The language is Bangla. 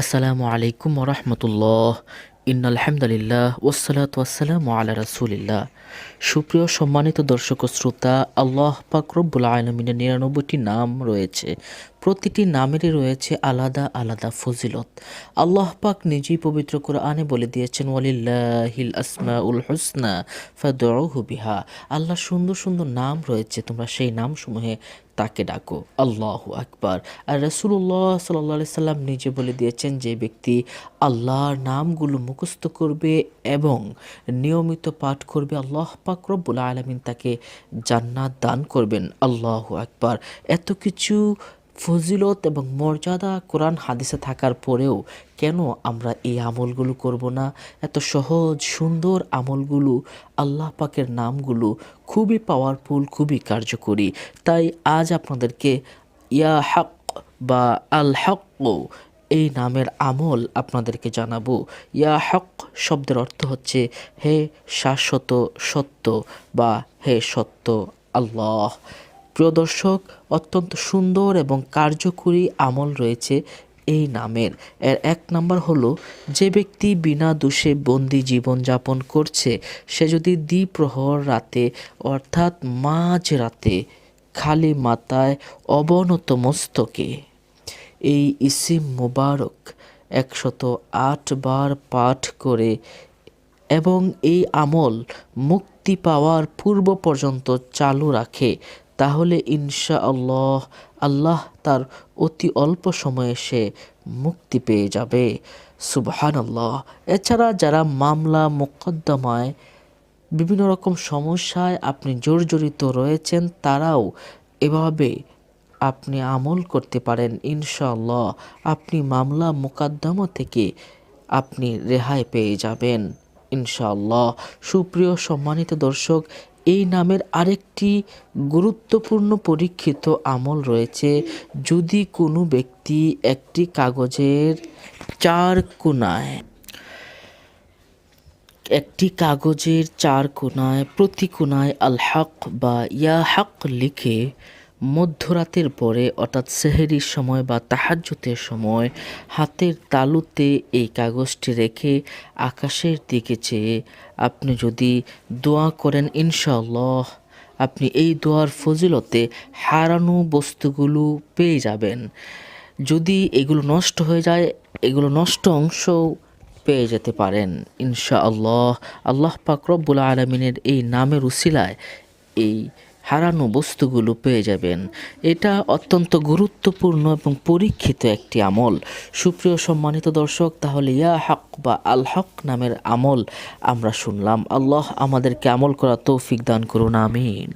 আসসালামু আলাইকুম ওরহমতুল্লাহ। ইন্নাল হামদুলিল্লাহ ওয়াসসালাতু ওয়াসসালামু আলা রাসূলিল্লাহ। সুপ্রিয় সম্মানিত দর্শক ও শ্রোতা, আল্লাহ পাক রব্বুল আলামিনের ৯৯টি নাম রয়েছে। প্রতিটি নামেরই রয়েছে আলাদা আলাদা ফজিলত। আল্লাহ পাক নিজেই পবিত্র কোরআনে বলে দিয়েছেন, ওয়ালিল্লাহিল আসমাউল হুসনা ফাদউহু বিহা। আল্লাহর সুন্দর সুন্দর নাম রয়েছে, তোমরা সেই নামসমূহে তাকে ডাকো। আল্লাহু আকবার। আর রাসূলুল্লাহ সাল্লাল্লাহু আলাইহি সাল্লাম নিজে বলে দিয়েছেন, যে ব্যক্তি আল্লাহর নামগুলো মুখস্থ করবে এবং নিয়মিত পাঠ করবে, আল্লাহ পাক রব্বুল আলামিন তাকে জান্নাত দান করবেন। আল্লাহু আকবার। এত কিছু ফজিলত এবং মর্যাদা কোরআন হাদিসে থাকার পরেও কেন আমরা এই আমলগুলো করব না? এত সহজ সুন্দর আমলগুলো, আল্লাহ পাকের নামগুলো খুবই পাওয়ারফুল, খুবই কার্যকরী। তাই আজ আপনাদেরকে ইয়া হক বা আল হক এই নামের আমল আপনাদেরকে জানাবো। ইয়া হক শব্দের অর্থ হচ্ছে হে শাশ্বত সত্য বা হে সত্য আল্লাহ। প্রিয় দর্শক, অত্যন্ত সুন্দর এবং কার্যকরী আমল রয়েছে এই নামের। এর এক নাম্বার হলো, যে ব্যক্তি বিনা দোষে বন্দি জীবন যাপন করছে, সে যদি দ্বিপ্রহর রাতে অর্থাৎ মাঝ রাতে খালি মাথায় অবনত মস্তকে এই ইসিম মুবারক ১০৮ বার পাঠ করে এবং এই আমল মুক্তি পাওয়ার পূর্ব পর্যন্ত চালু রাখে, তাহলে ইনশাআল্লাহ আল্লাহ তার অতি অল্প সময়ে সে মুক্তি পেয়ে যাবে। সুবহানাল্লাহ। এছাড়া যারা মামলা মোকদ্দমায় বিভিন্ন রকম সমস্যায় আপনি জর্জরিত রয়েছেন, তারাও এভাবে আপনি আমল করতে পারেন। ইনশাআল্লাহ আপনি মামলা মোকদ্দমা থেকে আপনি রেহাই পেয়ে যাবেন ইনশাআল্লাহ। সুপ্রিয় সম্মানিত দর্শক, এই নামের আরেকটি গুরুত্বপূর্ণ পরীক্ষিত আমল রয়েছে। যদি কোনো ব্যক্তি একটি কাগজের চার কোণায় প্রতি কোণায় আল হক বা ইয়া হক লিখে মধ্যরাতের পরে অর্থাৎ সেহরির সময় বা তাহাজ্জুদের সময় হাতের তালুতে এই কাগজটি রেখে আকাশের দিকে চেয়ে আপনি যদি দোয়া করেন, ইনশাআল্লাহ আপনি এই দোয়ার ফজিলতে হারানো বস্তুগুলো পেয়ে যাবেন। যদি এগুলো নষ্ট হয়ে যায়, এগুলো নষ্ট অংশও পেয়ে যেতে পারেন ইনশাআল্লাহ। আল্লাহ পাক রব্বুল আলামিনের এই নামের উসিলায় এই হারানো বস্তুগুলো পেয়ে যাবেন। এটা অত্যন্ত গুরুত্বপূর্ণ এবং পরীক্ষিত একটি আমল। সুপ্রিয় সম্মানিত দর্শক, তাহলে ইয়া হক বা আল হক নামের আমল আমরা শুনলাম। আল্লাহ আমাদেরকে আমল করা তৌফিক দান করুন, আমিন।